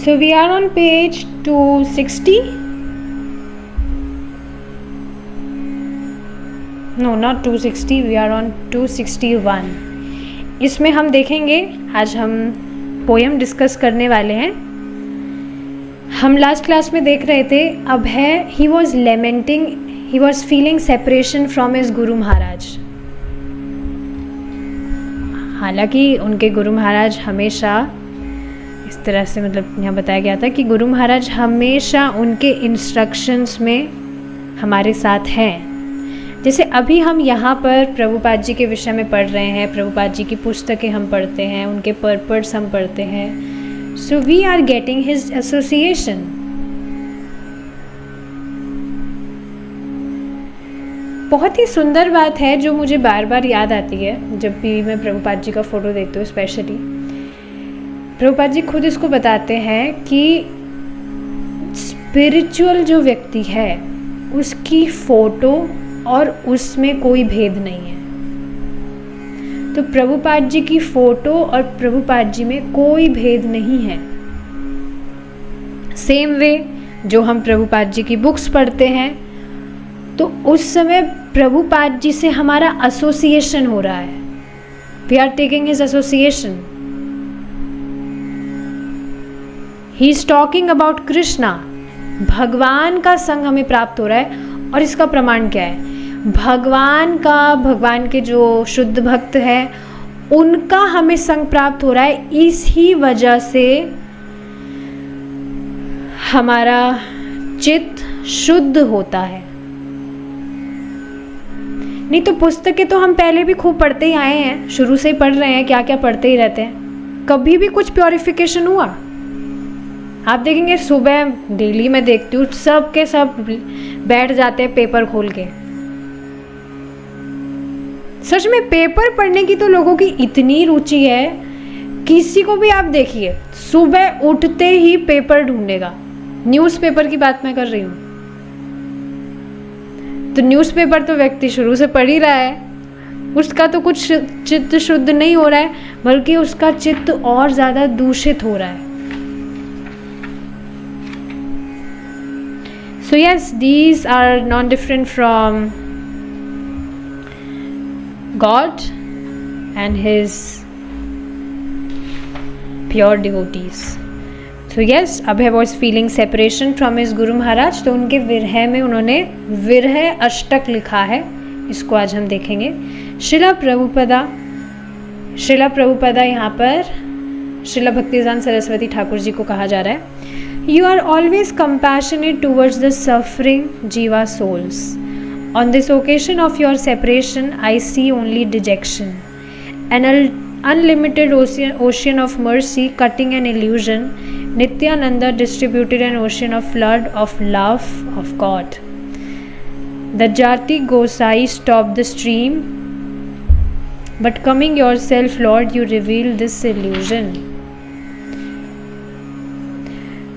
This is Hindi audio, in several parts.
So we are on page 260. No, not 260, we are on 261. इसमें हम देखेंगे, आज हम पोएम डिस्कस करने वाले हैं। हम लास्ट क्लास में देख रहे थे Abhay, he was lamenting, he was feeling separation from his guru Maharaj. हालांकि उनके गुरु महाराज हमेशा इस तरह से, मतलब यहाँ बताया गया था कि गुरु महाराज हमेशा उनके इंस्ट्रक्शंस में हमारे साथ हैं। जैसे अभी हम यहाँ पर प्रभुपाद जी के विषय में पढ़ रहे हैं, प्रभुपाद जी की पुस्तकें हम पढ़ते हैं, उनके पर्पस हम पढ़ते हैं। So we are getting his association. बहुत ही सुंदर बात है जो मुझे बार बार याद आती है जब भी मैं प्रभुपाद जी का फ़ोटो देखती हूँ। स्पेशली प्रभुपाद जी खुद इसको बताते हैं कि स्पिरिचुअल जो व्यक्ति है उसकी फ़ोटो और उसमें कोई भेद नहीं है। तो प्रभुपाद जी की फ़ोटो और प्रभुपाद जी में कोई भेद नहीं है। सेम वे जो हम प्रभुपाद जी की बुक्स पढ़ते हैं तो उस समय प्रभुपाद जी से हमारा एसोसिएशन हो रहा है। We are taking his association. He is talking about Krishna. भगवान का संग हमें प्राप्त हो रहा है। और इसका प्रमाण क्या है? भगवान के जो शुद्ध भक्त हैं उनका हमें संग प्राप्त हो रहा है। इसी वजह से हमारा चित्त शुद्ध होता है। नहीं तो पुस्तकें तो हम पहले भी खूब पढ़ते ही आए हैं, शुरू से ही पढ़ रहे हैं, क्या क्या पढ़ते ही रहते हैं। कभी भी कुछ प्योरिफिकेशन हुआ? आप देखेंगे सुबह डेली मैं देखती हूँ सब के सब बैठ जाते हैं पेपर खोल के। सच में पेपर पढ़ने की तो लोगों की इतनी रुचि है, किसी को भी आप देखिए सुबह उठते ही पेपर ढूंढेगा। न्यूज़पेपर की बात मैं कर रही हूँ। तो न्यूज़पेपर तो व्यक्ति शुरू से पढ़ ही रहा है, उसका तो कुछ चित्त शुद्ध नहीं हो रहा है, बल्कि उसका चित्त और ज़्यादा दूषित हो रहा है। So yes, these are not different from God and His pure devotees. So yes, Abhay was feeling separation from his Guru Maharaj. तो उनके विरह में उन्होंने विरह अष्टक लिखा है, इसको आज हम देखेंगे। श्रीला प्रभुपदा यहाँ पर श्रीला भक्तिदान सरस्वती ठाकुर जी को कहा जा रहा है। You are always compassionate towards the suffering Jiva souls. On this occasion of your separation, I see only dejection. An unlimited ocean of mercy cutting an illusion. Nityananda distributed an ocean of flood of love of God. The Jati Gosai stopped the stream, but coming yourself, Lord, you reveal this illusion.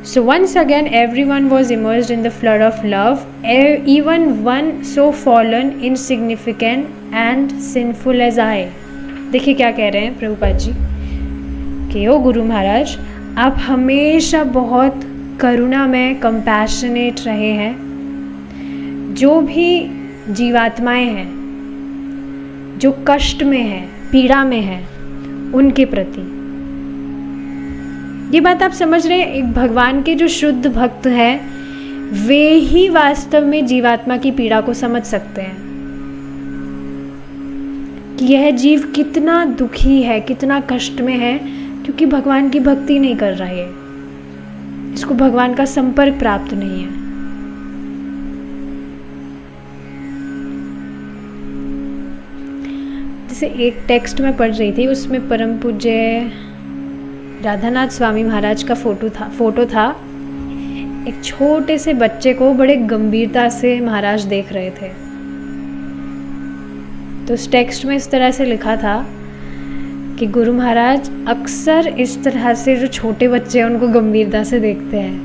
So once again everyone was immersed in the flood of love, even one so fallen, insignificant and sinful as I. देखिए क्या कह रहे हैं प्रभुपाद जी कि ओ गुरु महाराज, आप हमेशा बहुत करुणा में कंपैशनेट रहे हैं। जो भी जीवात्माएं हैं जो कष्ट में हैं, पीड़ा में हैं, उनके प्रति। ये बात आप समझ रहे हैं? एक भगवान के जो शुद्ध भक्त हैं वे ही वास्तव में जीवात्मा की पीड़ा को समझ सकते हैं कि यह जीव कितना दुखी है, कितना कष्ट में है, क्योंकि भगवान की भक्ति नहीं कर रहा है, इसको भगवान का संपर्क प्राप्त नहीं है। जैसे एक टेक्स्ट में पढ़ रही थी, उसमें परम पूज्य राधानाथ स्वामी महाराज का फोटो था। एक छोटे से बच्चे को बड़े गंभीरता से महाराज देख रहे थे। तो उस टेक्स्ट में इस तरह से लिखा था कि गुरु महाराज अक्सर इस तरह से जो छोटे बच्चे हैं उनको गंभीरता से देखते हैं।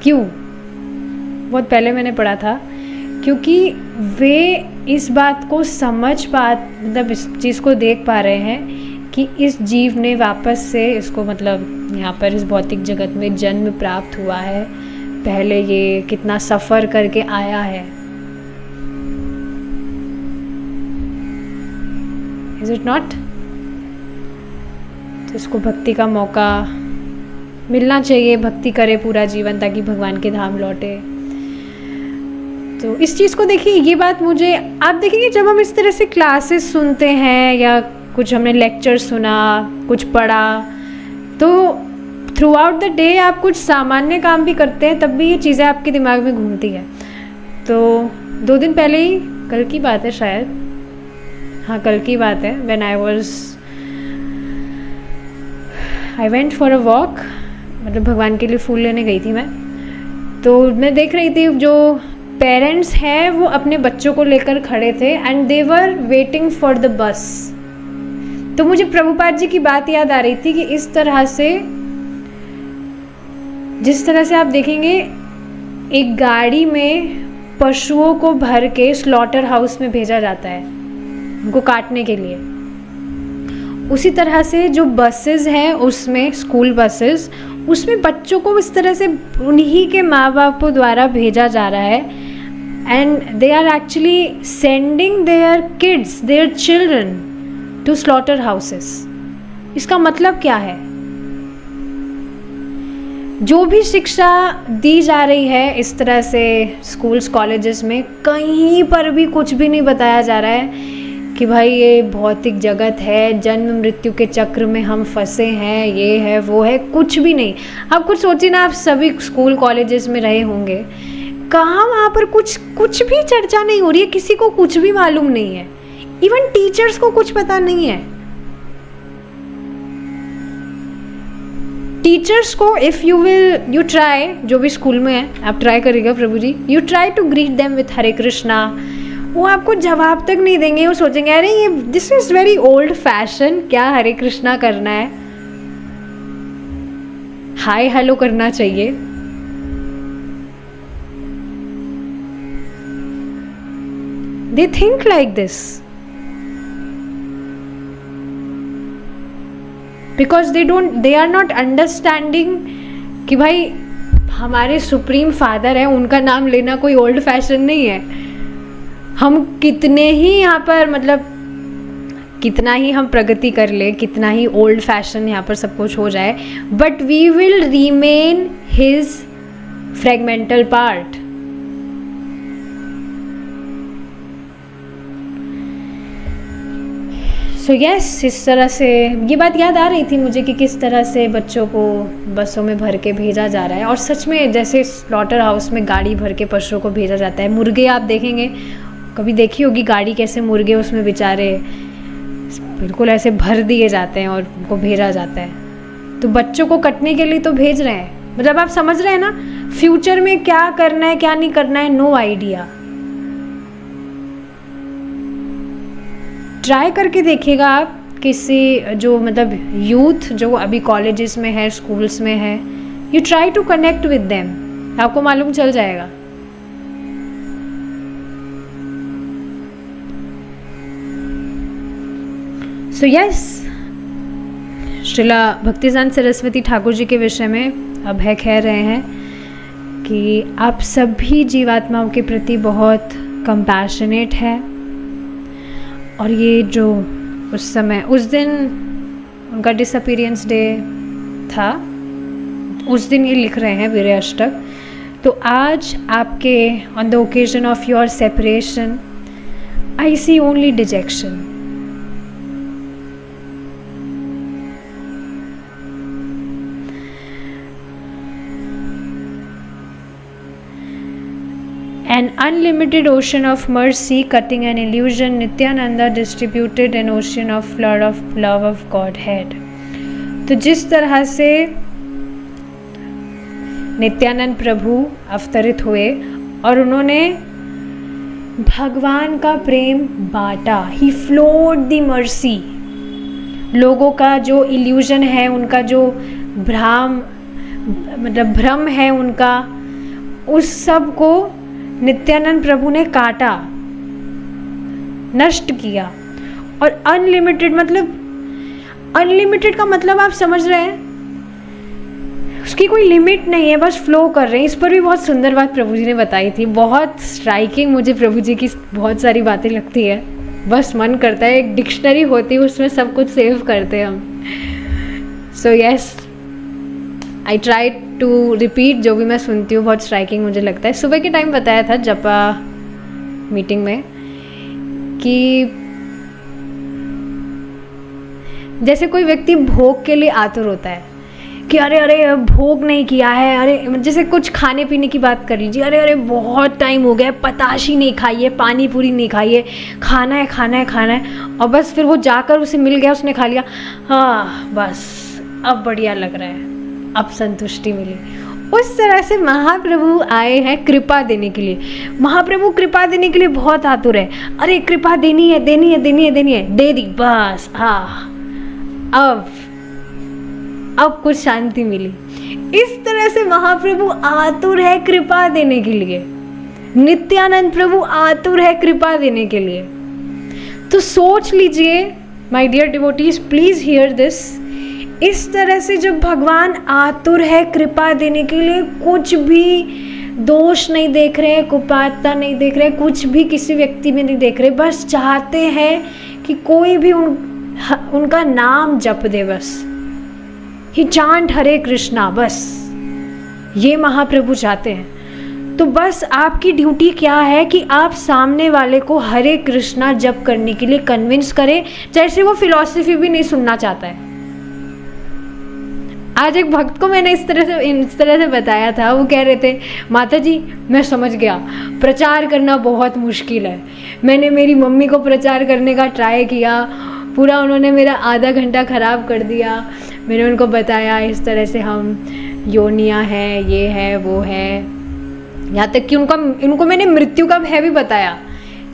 क्यों? बहुत पहले मैंने पढ़ा था, क्योंकि वे इस बात को मतलब इस चीज़ को देख पा रहे हैं कि इस जीव ने वापस से इसको मतलब यहाँ पर इस भौतिक जगत में जन्म प्राप्त हुआ है, पहले ये कितना सफ़र करके आया है। Is it not? तो इसको भक्ति का मौका मिलना चाहिए, भक्ति करे पूरा जीवन ताकि भगवान के धाम लौटे। तो इस चीज़ को देखिए, ये बात मुझे आप देखेंगे जब हम इस तरह से क्लासेस सुनते हैं या कुछ हमने लेक्चर सुना, कुछ पढ़ा, तो थ्रू आउट द डे आप कुछ सामान्य काम भी करते हैं तब भी ये चीज़ें आपके दिमाग में घूमती है। तो 2 दिन पहले ही, कल की बात है शायद, हाँ कल की बात है, when I went for a walk, मतलब भगवान के लिए फूल लेने गई थी मैं। तो मैं देख रही थी जो पेरेंट्स हैं वो अपने बच्चों को लेकर खड़े थे and they were waiting for the bus. तो मुझे प्रभुपाद जी की बात याद आ रही थी कि इस तरह से, जिस तरह से आप देखेंगे एक गाड़ी में पशुओं को भर के स्लॉटर हाउस में भेजा जाता है उनको काटने के लिए, उसी तरह से जो बसेस हैं उसमें, स्कूल बसेस, उसमें बच्चों को इस तरह से उन्हीं के माँ बापों द्वारा भेजा जा रहा है and they are actually sending their kids, their children to slaughter houses. इसका मतलब क्या है? जो भी शिक्षा दी जा रही है इस तरह से स्कूल्स कॉलेजेस में, कहीं पर भी कुछ भी नहीं बताया जा रहा है कि भाई ये भौतिक जगत है, जन्म मृत्यु के चक्र में हम फंसे हैं, ये है वो है, कुछ भी नहीं। आप कुछ सोचिए ना, आप सभी स्कूल कॉलेजेस में रहे होंगे, कहाँ वहाँ पर कुछ भी चर्चा नहीं हो रही है, किसी को कुछ भी मालूम नहीं है, इवन टीचर्स को कुछ पता नहीं है। टीचर्स को इफ़ यू ट्राई, जो भी स्कूल में है आप ट्राई करिएगा Prabhu ji, you try to greet them with Hare Krishna, वो आपको जवाब तक नहीं देंगे। वो सोचेंगे अरे ये this is very old fashion, क्या हरे कृष्णा करना है, हाय हेलो करना चाहिए। They think like this because they are not understanding कि भाई हमारे सुप्रीम फादर है, उनका नाम लेना कोई ओल्ड फैशन नहीं है। हम कितने ही यहाँ पर मतलब कितना ही हम प्रगति कर ले, कितना ही ओल्ड फैशन यहाँ पर सब कुछ हो जाए, but we will remain his fragmental part. So yes, इस तरह से ये बात याद आ रही थी मुझे कि किस तरह से बच्चों को बसों में भर के भेजा जा रहा है। और सच में जैसे स्लॉटर हाउस में गाड़ी भर के पशुओं को भेजा जाता है। मुर्गे आप देखेंगे, कभी देखी होगी गाड़ी, कैसे मुर्गे उसमें बेचारे बिल्कुल ऐसे भर दिए जाते हैं और उनको भेजा जाता है। तो बच्चों को कटने के लिए तो भेज रहे हैं, मतलब आप समझ रहे हैं ना, फ्यूचर में क्या करना है क्या नहीं करना है, नो आइडिया। ट्राई करके देखिएगा आप, किसी जो मतलब यूथ जो अभी कॉलेजेस में है, स्कूल्स में है, you try to connect with them, आपको मालूम चल जाएगा। सो यस, श्रीला भक्तिसांत सरस्वती ठाकुर जी के विषय में अभय कह रहे हैं कि आप सभी जीवात्माओं के प्रति बहुत कंपैशनेट है। और ये जो उस समय, उस दिन उनका डिसअपीयरेंस डे था, उस दिन ये लिख रहे हैं वीर्य अष्टक। तो आज आपके on the occasion of your separation I see only dejection. An unlimited ocean of mercy cutting an illusion, Nityananda distributed an ocean of flood of love of Godhead। तो जिस तरह से नित्यानंद प्रभु अवतरित हुए और उन्होंने भगवान का प्रेम बांटा, ही फ्लोड द मर्सी, लोगों का जो इल्यूजन है, उनका जो भ्रम है उनका, उस सब को नित्यानंद प्रभु ने काटा, नष्ट किया। और अनलिमिटेड मतलब अनलिमिटेड का मतलब आप समझ रहे हैं, उसकी कोई लिमिट नहीं है, बस फ्लो कर रहे हैं। इस पर भी बहुत सुंदर बात प्रभु जी ने बताई थी, बहुत स्ट्राइकिंग मुझे प्रभु जी की बहुत सारी बातें लगती है। बस मन करता है एक डिक्शनरी होती है, उसमें सब कुछ सेव करते हैं हम। So yes, I try to repeat जो भी मैं सुनती हूँ, बहुत स्ट्राइकिंग मुझे लगता है। सुबह के टाइम बताया था जपा मीटिंग में कि जैसे कोई व्यक्ति भोग के लिए आतुर होता है कि अरे अरे भोग नहीं किया है, अरे जैसे कुछ खाने पीने की बात कर लीजिए, अरे अरे बहुत टाइम हो गया, पताशी नहीं खाई है, पानी पूरी नहीं खाई है, खाना है खाना है खाना है, और बस फिर वो जाकर उसे मिल गया, उसने खा लिया, हाँ बस अब बढ़िया लग रहा है, अब संतुष्टि मिली। उस तरह से महाप्रभु आए हैं कृपा देने के लिए। महाप्रभु कृपा देने के लिए बहुत आतुर है, अरे कृपा देनी है देनी है देनी है देनी है, दे दी बस, अब कुछ शांति मिली। इस तरह से महाप्रभु आतुर है कृपा देने के लिए, नित्यानंद प्रभु आतुर है कृपा देने के लिए। तो सोच लीजिए my dear devotees, please hear this, इस तरह से जब भगवान आतुर है कृपा देने के लिए, कुछ भी दोष नहीं देख रहे, कुपात्रता नहीं देख रहे, कुछ भी किसी व्यक्ति में नहीं देख रहे, बस चाहते हैं कि कोई भी उनका नाम जप दे, बस ही चांट हरे कृष्णा, बस ये महाप्रभु चाहते हैं। तो बस आपकी ड्यूटी क्या है कि आप सामने वाले को हरे कृष्णा जप करने के लिए कन्विंस करें, जैसे वो फिलॉसफी भी नहीं सुनना चाहता है। आज एक भक्त को मैंने इस तरह से बताया था, वो कह रहे थे माता जी मैं समझ गया, प्रचार करना बहुत मुश्किल है, मैंने मेरी मम्मी को प्रचार करने का ट्राई किया, पूरा उन्होंने मेरा आधा घंटा ख़राब कर दिया। मैंने उनको बताया इस तरह से हम योनियाँ हैं, ये है वो है, यहाँ तक कि उनको मैंने मृत्यु का भय भी बताया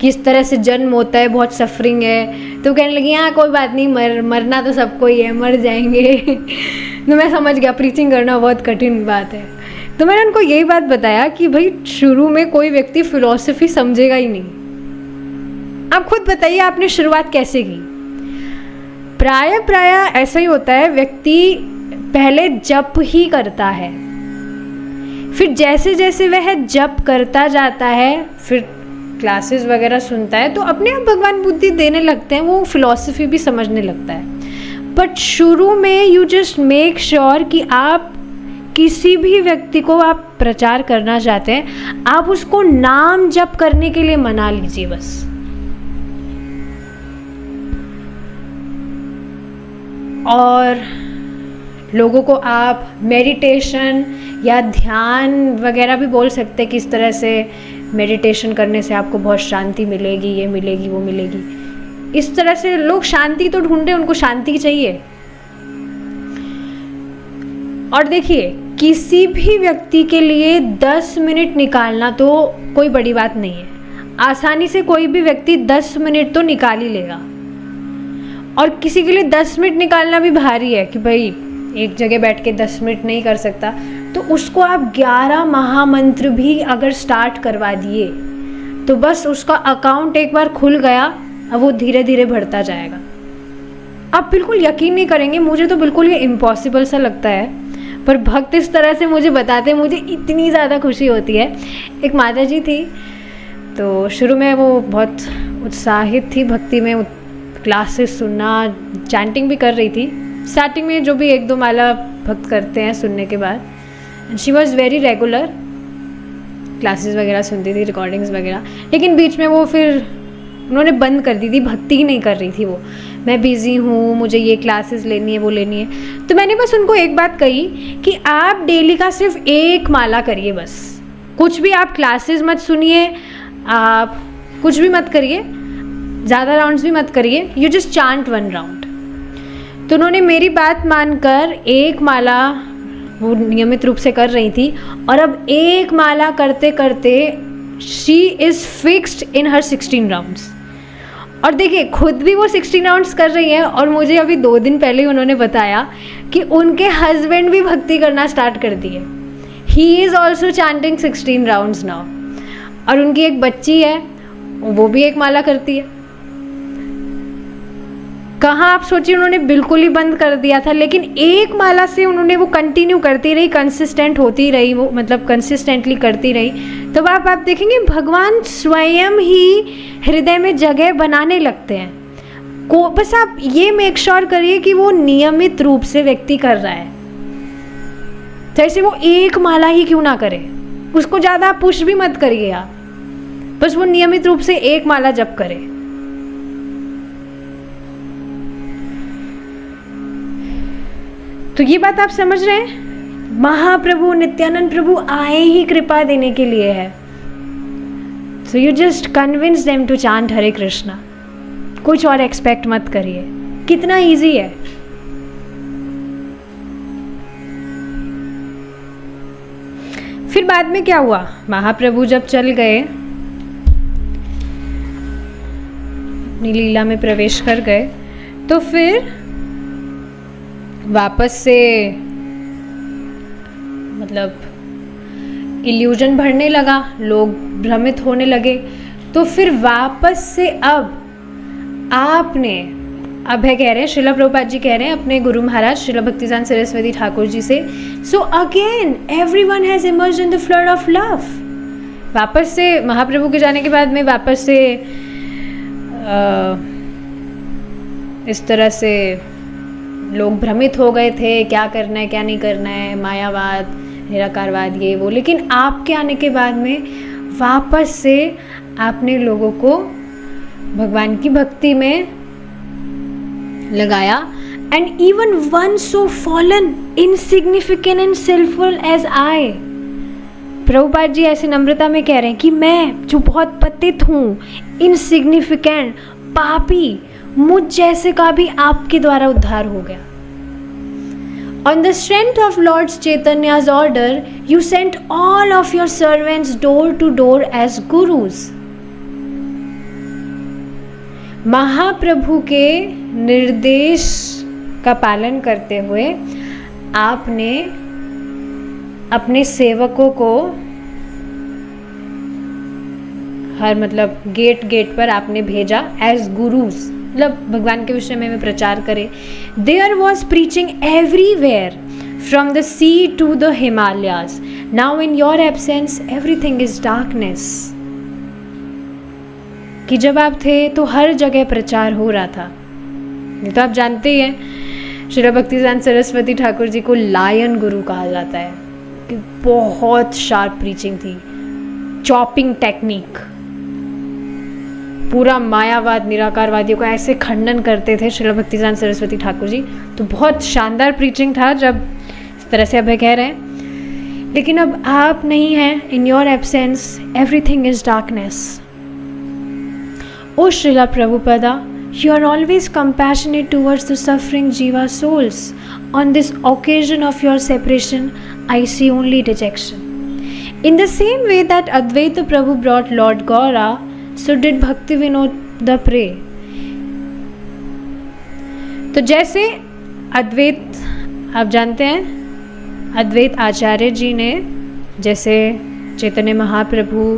कि इस तरह से जन्म होता है, बहुत सफरिंग है। तो कहने लगी हाँ कोई बात नहीं, मरना तो सबको ही है, मर जाएंगे। तो मैं समझ गया प्रीचिंग करना बहुत कठिन बात है। तो मैंने उनको यही बात बताया कि भाई शुरू में कोई व्यक्ति फिलॉसफी समझेगा ही नहीं। आप खुद बताइए आपने शुरुआत कैसे की। प्राय ऐसा ही होता है, व्यक्ति पहले जप ही करता है, फिर जैसे जैसे वह जप करता जाता है, फिर क्लासेस वगैरह सुनता है, तो अपने आप भगवान बुद्धि देने लगते हैं, वो फिलॉसफी भी समझने लगता है। बट शुरू में यू जस्ट मेक श्योर कि आप किसी भी व्यक्ति को आप प्रचार करना चाहते हैं, आप उसको नाम जप करने के लिए मना लीजिए बस। और लोगों को आप मेडिटेशन या ध्यान वगैरह भी बोल सकते हैं कि इस तरह से मेडिटेशन करने से आपको बहुत शांति मिलेगी, ये मिलेगी वो मिलेगी। इस तरह से लोग शांति तो ढूंढ रहे हैं, उनको शांति चाहिए। और देखिए किसी भी व्यक्ति के लिए 10 मिनट निकालना तो कोई बड़ी बात नहीं है, आसानी से कोई भी व्यक्ति 10 मिनट तो निकाल ही लेगा। और किसी के लिए 10 मिनट निकालना भी भारी है कि भाई एक जगह बैठ के 10 मिनट नहीं कर सकता, तो उसको आप 11 महामंत्र भी अगर स्टार्ट करवा दिए तो बस उसका अकाउंट एक बार खुल गया, अब वो धीरे धीरे बढ़ता जाएगा। आप बिल्कुल यकीन नहीं करेंगे, मुझे तो बिल्कुल ये इम्पॉसिबल सा लगता है, पर भक्त इस तरह से मुझे बताते हैं, मुझे इतनी ज़्यादा खुशी होती है। एक माता जी थी, तो शुरू में वो बहुत उत्साहित थी भक्ति में, क्लासेस सुनना, चैंटिंग भी कर रही थी स्टार्टिंग में, जो भी 1-2 माला भक्त करते हैं सुनने के बाद। And she was very regular, classes वगैरह सुनती थी, रिकॉर्डिंग्स वगैरह। लेकिन बीच में वो फिर उन्होंने बंद कर दी थी, भक्ति ही नहीं कर रही थी वो, मैं बिज़ी हूँ, मुझे ये क्लासेस लेनी है वो लेनी है। तो मैंने बस उनको एक बात कही कि आप डेली का सिर्फ 1 माला करिए बस, कुछ भी आप क्लासेस मत सुनिए, आप कुछ भी मत करिए, ज़्यादा राउंड्स भी मत करिए, यू जस्ट चांट 1 राउंड। तो उन्होंने मेरी बात मानकर 1 माला वो नियमित रूप से कर रही थी, और अब 1 माला करते करते she is fixed in her 16 rounds. और देखिए खुद भी वो 16 राउंड्स कर रही हैं, और मुझे अभी 2 दिन पहले ही उन्होंने बताया कि उनके हस्बैंड भी भक्ति करना स्टार्ट कर दिए, he is also chanting 16 rounds now. और उनकी एक बच्ची है, वो भी 1 माला करती है। कहाँ आप सोचिए, उन्होंने बिल्कुल ही बंद कर दिया था, लेकिन एक माला से उन्होंने वो कंटिन्यू करती रही, कंसिस्टेंट होती रही, वो मतलब कंसिस्टेंटली करती रही। तो आप देखेंगे भगवान स्वयं ही हृदय में जगह बनाने लगते हैं। को बस आप ये मेक श्योर करिए कि वो नियमित रूप से व्यक्ति कर रहा है। जैसे वो एक माला ही क्यों ना करे, उसको ज़्यादा पुश भी मत करिए आप, बस वो नियमित रूप से एक माला जप करे। तो ये बात आप समझ रहे हैं, महाप्रभु नित्यानंद प्रभु आए ही कृपा देने के लिए है। So you just convince them to chant Hare Krishna, कुछ और एक्सपेक्ट मत करिए। कितना इजी है। फिर बाद में क्या हुआ, महाप्रभु जब चल गए, अपनी लीला में प्रवेश कर गए, तो फिर वापस से मतलब इल्यूजन बढ़ने लगा, लोग भ्रमित होने लगे। तो फिर वापस से अब आपने, अभय कह रहे हैं, श्रीला प्रभुपाद जी कह रहे हैं अपने गुरु महाराज श्रीला भक्तिसांत सरस्वती ठाकुर जी से, so again everyone has emerged in the flood of love. वापस से महाप्रभु के जाने के बाद में वापस से इस तरह से लोग भ्रमित हो गए थे, क्या करना है क्या नहीं करना है, मायावाद, निराकारवाद, ये वो। लेकिन आपके आने के बाद में वापस से आपने लोगों को भगवान की भक्ति में लगाया। And even one so fallen, insignificant and sinful as I, Prabhupada ji ऐसे नम्रता में कह रहे हैं कि मैं जो बहुत पतित हूँ, इनसिग्निफिकेंट, पापी, मुझ जैसे का भी आपके द्वारा उद्धार हो गया। On the strength of Lord Chaitanya's order, you sent all of your servants door to door as gurus. महाप्रभु के निर्देश का पालन करते हुए आपने अपने सेवकों को हर मतलब गेट गेट पर आपने भेजा एज गुरुज, मतलब भगवान के विषय में प्रचार करे। There was preaching everywhere from the sea to the Himalayas. Now in your absence everything is darkness. कि जब आप थे तो हर जगह प्रचार हो रहा था। ये तो आप जानते ही हैं, श्रीला भक्तिसांत सरस्वती ठाकुर जी को लायन गुरु कहा जाता है कि बहुत शार्प प्रीचिंग थी, चॉपिंग टेक्निक, पूरा मायावाद, निराकारवादियों का ऐसे खंडन करते थे श्रीला भक्तिसांत सरस्वती ठाकुर जी। तो बहुत शानदार प्रीचिंग था जब इस तरह से अभय कह रहे हैं। लेकिन अब आप नहीं हैं, in your absence everything is darkness. O Srila Prabhupada, you are always compassionate towards the suffering Jiva souls. On this occasion of your separation, I see only dejection. In the same way that Advaita Prabhu brought Lord Gaura, so did Bhakti Vinoda pray. तो जैसे अद्वैत, आप जानते हैं अद्वैत आचार्य जी ने जैसे चैतन्य महाप्रभु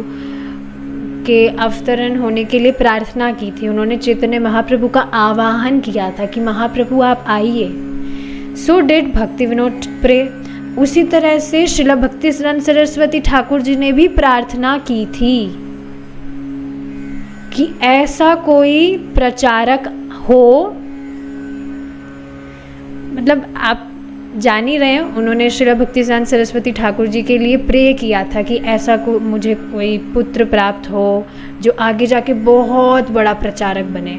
के अवतरण होने के लिए प्रार्थना की थी, उन्होंने चैतन्य महाप्रभु का आवाहन किया था कि महाप्रभु आप आइए। सो डिड भक्ति विनोद प्रे। उसी तरह से श्रीला भक्तिसांत सरस्वती ठाकुर जी ने भी प्रार्थना की थी कि ऐसा कोई प्रचारक हो, मतलब आप जान ही रहे हैं, उन्होंने श्रीला भक्तिसांत सरस्वती ठाकुर जी के लिए प्रे किया था कि ऐसा मुझे कोई पुत्र प्राप्त हो जो आगे जाके बहुत बड़ा प्रचारक बने।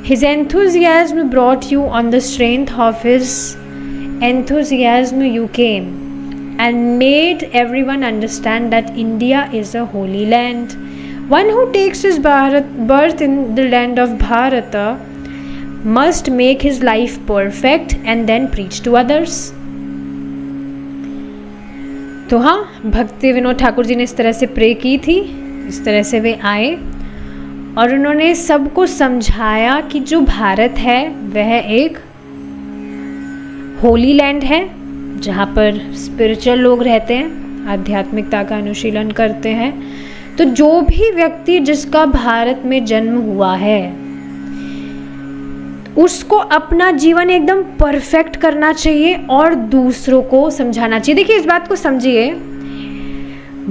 His enthusiasm brought you, on the strength of his enthusiasm you came and made everyone understand that India is a holy land. One who takes his birth in the land of Bharata must make his life perfect and then preach to others. तो हाँ, भक्ति विनोद ठाकुर जी ने इस तरह से प्रे की थी, इस तरह से वे आए और उन्होंने सबको समझाया कि जो भारत है वह एक होली लैंड है जहाँ पर स्पिरिचुअल लोग रहते हैं, आध्यात्मिकता का अनुशीलन करते हैं। तो जो भी व्यक्ति जिसका भारत में जन्म हुआ है उसको अपना जीवन एकदम परफेक्ट करना चाहिए और दूसरों को समझाना चाहिए। देखिए इस बात को समझिए,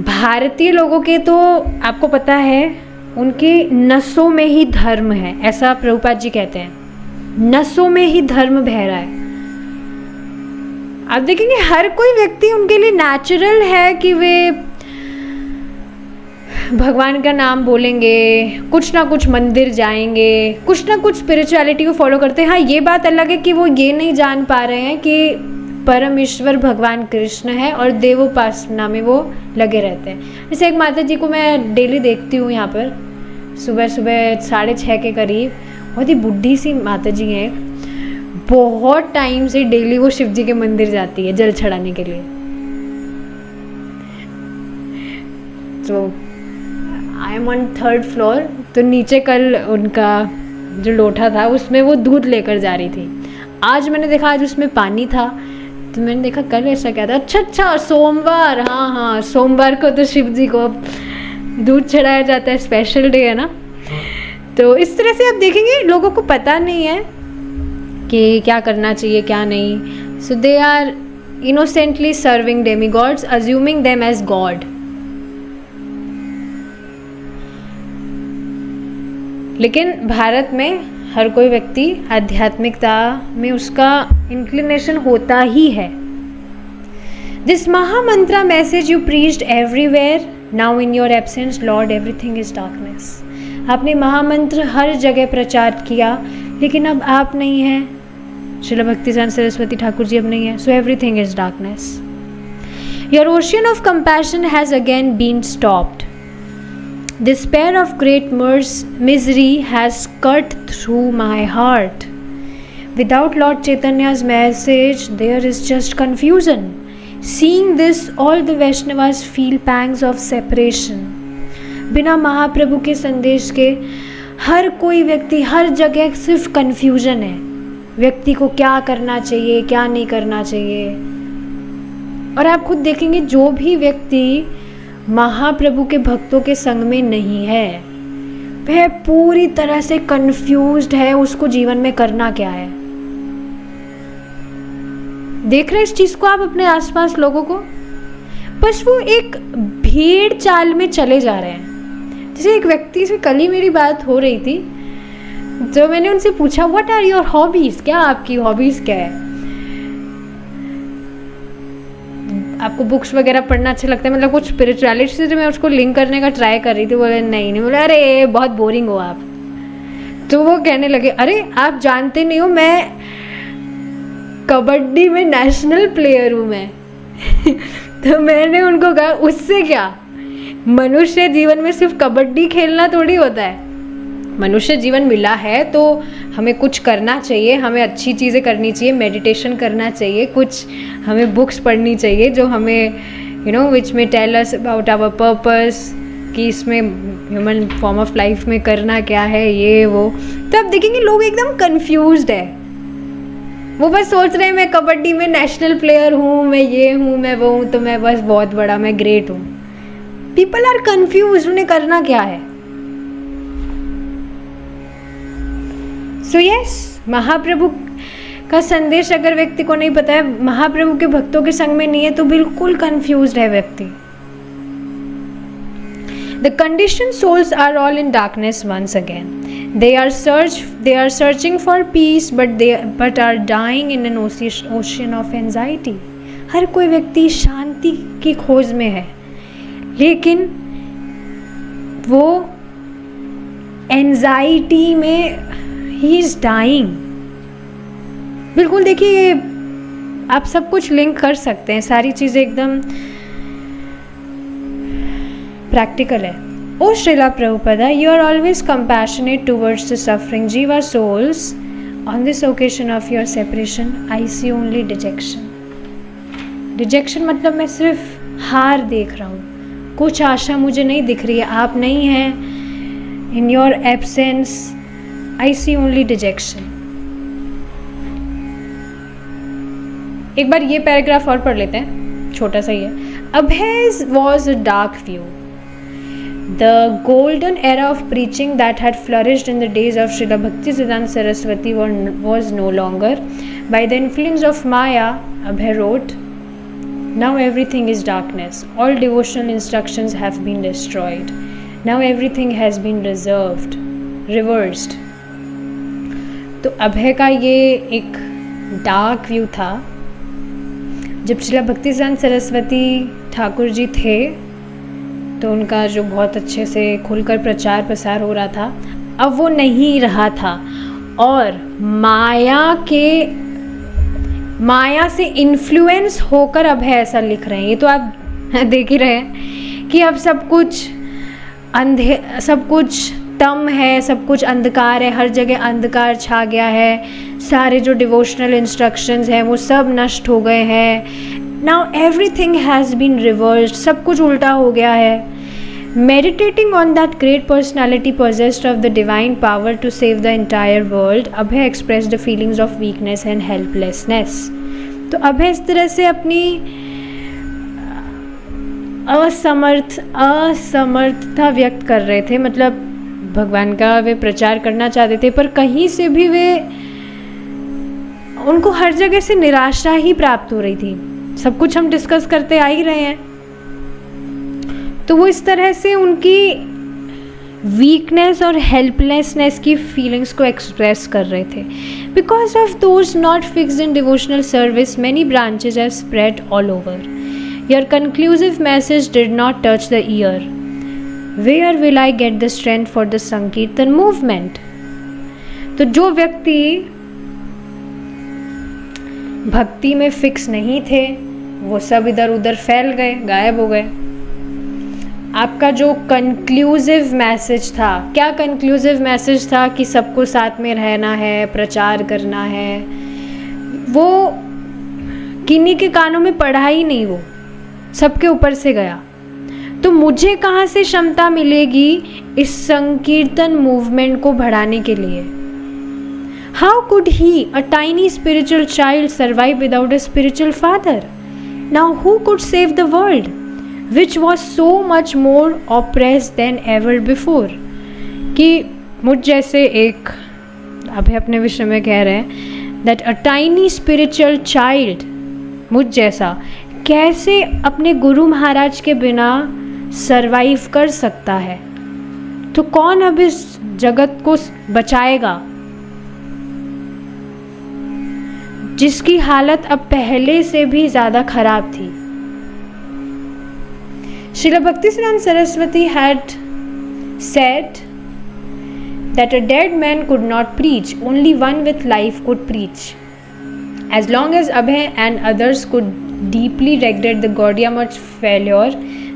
भारतीय लोगों के तो आपको पता है उनके नसों में ही धर्म है, ऐसा प्रभुपाद जी कहते हैं, नसों में ही धर्म बह रहा है। आप देखेंगे हर कोई व्यक्ति उनके लिए नेचुरल है कि वे भगवान का नाम बोलेंगे, कुछ ना कुछ मंदिर जाएंगे, कुछ ना कुछ स्पिरिचुअलिटी को फॉलो करते हैं। हाँ, ये बात अलग है कि वो ये नहीं जान पा रहे हैं कि परमेश्वर भगवान कृष्ण है और देवोपासना में वो लगे रहते हैं। जैसे एक माता जी को मैं डेली देखती हूँ यहाँ पर, सुबह सुबह 6:30 के करीब, बहुत ही बुढ़ी सी माता जी हैं, बहुत टाइम से डेली वो शिव जी के मंदिर जाती है जल चढ़ाने के लिए। तो I am on 3rd floor, तो नीचे कल उनका जो लोटा था उसमें वो दूध लेकर जा रही थी। आज मैंने देखा आज उसमें पानी था, तो मैंने देखा कल ऐसा क्या था, अच्छा सोमवार, हाँ सोमवार को तो शिव जी को दूध चढ़ाया जाता है, स्पेशल डे है ना। तो इस तरह से आप देखेंगे लोगों को पता नहीं है कि क्या करना चाहिए क्या नहीं। So they are innocently serving demigods, assuming them as God. लेकिन भारत में हर कोई व्यक्ति आध्यात्मिकता में उसका इंक्लिनेशन होता ही है। This mahamantra message you preached everywhere, now in your absence Lord everything is darkness. आपने महामंत्र हर जगह प्रचार किया, लेकिन अब आप नहीं हैं, श्रील भक्तिसिद्धांत सरस्वती ठाकुर जी अब नहीं है, so everything is darkness. Your ocean of compassion has again been stopped. Despair of great misery has cut through my heart. Without Lord Chaitanya's message, there is just confusion. Seeing this, all the Vaishnavas feel pangs of separation. बिना महाप्रभु के संदेश के हर कोई व्यक्ति हर जगह सिर्फ कन्फ्यूजन है, व्यक्ति को क्या करना चाहिए क्या नहीं करना चाहिए। और आप खुद देखेंगे जो भी व्यक्ति महाप्रभु के भक्तों के संग में नहीं है वह पूरी तरह से कंफ्यूज्ड है, उसको जीवन में करना क्या है। देख रहे हैं इस चीज को आप अपने आसपास लोगों को, बस वो एक भीड़ चाल में चले जा रहे हैं। जैसे एक व्यक्ति से कल ही मेरी बात हो रही थी, जो मैंने उनसे पूछा व्हाट आर योर हॉबीज, क्या आपकी हॉबीज क्या है, आपको बुक्स वगैरह पढ़ना अच्छा लगता है, मतलब कुछ स्पिरिचुअलिटी से मैं उसको लिंक करने का ट्राई कर रही थी। बोले नहीं बोले अरे बहुत बोरिंग हो आप। तो वो कहने लगे अरे आप जानते नहीं हो मैं कबड्डी में नेशनल प्लेयर हूँ मैं। तो मैंने उनको कहा उससे क्या, मनुष्य जीवन में सिर्फ कबड्डी खेलना थोड़ी होता है। मनुष्य जीवन मिला है तो हमें कुछ करना चाहिए, हमें अच्छी चीज़ें करनी चाहिए, मेडिटेशन करना चाहिए, कुछ हमें बुक्स पढ़नी चाहिए जो हमें विच में tell us about our purpose, कि इसमें ह्यूमन फॉर्म ऑफ लाइफ में करना क्या है ये वो। तो आप देखेंगे लोग एकदम कंफ्यूज्ड है, वो बस सोच रहे हैं मैं कबड्डी में नेशनल प्लेयर हूँ, मैं ये हूँ मैं वो हूँ, तो मैं बस बहुत बड़ा मैं ग्रेट हूँ। पीपल आर कंफ्यूज, उन्हें करना क्या है। सो यस, महाप्रभु का संदेश अगर व्यक्ति को नहीं पता है, महाप्रभु के भक्तों के संग में नहीं है, तो बिल्कुल कंफ्यूज्ड है व्यक्ति। The conditioned souls are all in darkness once again. They are searching for peace, but are dying in an ocean of anxiety. हर कोई व्यक्ति शांति की खोज में है, लेकिन वो एंजाइटी में ही इज डाइंग। बिल्कुल देखिए आप सब कुछ लिंक कर सकते हैं, सारी चीज़ें एकदम प्रैक्टिकल है। O Srila Prabhupada, you are always compassionate towards the suffering jiva souls. On this occasion of your separation I see only dejection. Dejection मतलब मैं सिर्फ हार देख रहा हूँ, कुछ आशा मुझे नहीं दिख रही है, आप नहीं हैं, in your absence I see only dejection. एक बार ये पैराग्राफ और पढ़ लेते हैं, छोटा सा ही है। Abhay was a dark view, The golden era of preaching that had flourished in the days of Srila Bhaktisiddhanta Saraswati was no longer. By the influence of Maya, Abhay wrote, now everything is darkness. All devotional instructions have been destroyed. Now everything has been reversed. तो अभय का ये एक डार्क व्यू था. जब श्रीला भक्तिसिद्धांत सरस्वती ठाकुर जी थे तो उनका जो बहुत अच्छे से खुलकर प्रचार प्रसार हो रहा था, अब वो नहीं रहा था. और माया से इन्फ्लुएंस होकर अब है ऐसा लिख रहे हैं. ये तो आप देख ही रहे हैं कि अब सब कुछ तम है, सब कुछ अंधकार है, हर जगह अंधकार छा गया है. सारे जो डिवोशनल इंस्ट्रक्शंस हैं वो सब नष्ट हो गए हैं. Now everything has been reversed, सब कुछ उल्टा हो गया है. Meditating on that great personality possessed of the divine power to save the entire world, Abhay expressed the feelings of weakness and helplessness. तो अभय इस तरह से अपनी असमर्थता व्यक्त कर रहे थे. मतलब भगवान का वे प्रचार करना चाहते थे, पर कहीं से भी उनको हर जगह से निराशा ही प्राप्त हो रही थी. सब कुछ हम डिस्कस करते आ ही रहे हैं. तो वो इस तरह से उनकी वीकनेस और हेल्पलेसनेस की फीलिंग्स को एक्सप्रेस कर रहे थे. Because of those not fixed in devotional service many branches have spread all over. Your conclusive message did not touch the ear. Where will I get the strength for the sankirtan movement. तो जो व्यक्ति भक्ति में फिक्स नहीं थे वो सब इधर उधर फैल गए, गायब हो गए. आपका जो कंक्लूसिव मैसेज था, क्या कंक्लूसिव मैसेज था कि सबको साथ में रहना है, प्रचार करना है, वो किन्हीं के कानों में पड़ा ही नहीं, वो सबके ऊपर से गया. तो मुझे कहाँ से क्षमता मिलेगी इस संकीर्तन मूवमेंट को बढ़ाने के लिए? How could he, a tiny spiritual child, survive without a spiritual father? Now who could save the world which was so much more oppressed than ever before? कि मुझ जैसे एक, अभी अपने विषय में कह रहे हैं, that a tiny spiritual child, मुझ जैसा कैसे अपने गुरु महाराज के बिना सरवाइव कर सकता है? तो कौन अब इस जगत को बचाएगा जिसकी हालत अब पहले से भी ज़्यादा खराब थी? Srila Bhaktisiddhanta Saraswati had said that a dead man could not preach, only one with life could preach. As long as Abhay and others could deeply regret the Gaudiya Math's failure,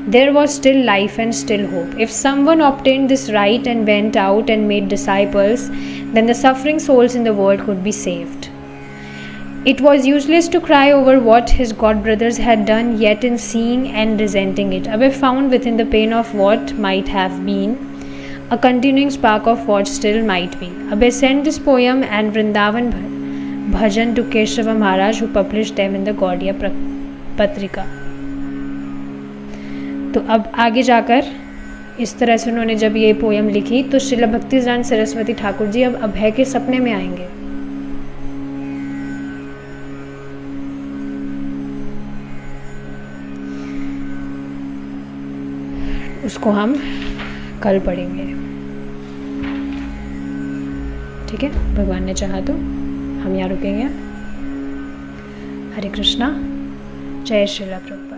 there was still life and still hope. If someone obtained this right and went out and made disciples, then the suffering souls in the world could be saved. It was useless to cry over what his god brothers had done, yet in seeing and resenting it, Abhay found within the pain of what might have been a continuing spark of what still might be. Abhay sent this poem and Vrindavan Bhajan to Keshava Maharaj, who published them in the Gaudiya Patrika. तो अब आगे जाकर इस तरह से उन्होंने जब ये पोयम लिखी तो श्रीला भक्तिसिद्धांत सरस्वती ठाकुर जी अब अभय के सपने में आएंगे. उसको हम कल पढ़ेंगे. ठीक है, भगवान ने चाहा तो हम यहाँ रुकेंगे. हरे कृष्णा. जय श्रीला प्रभु.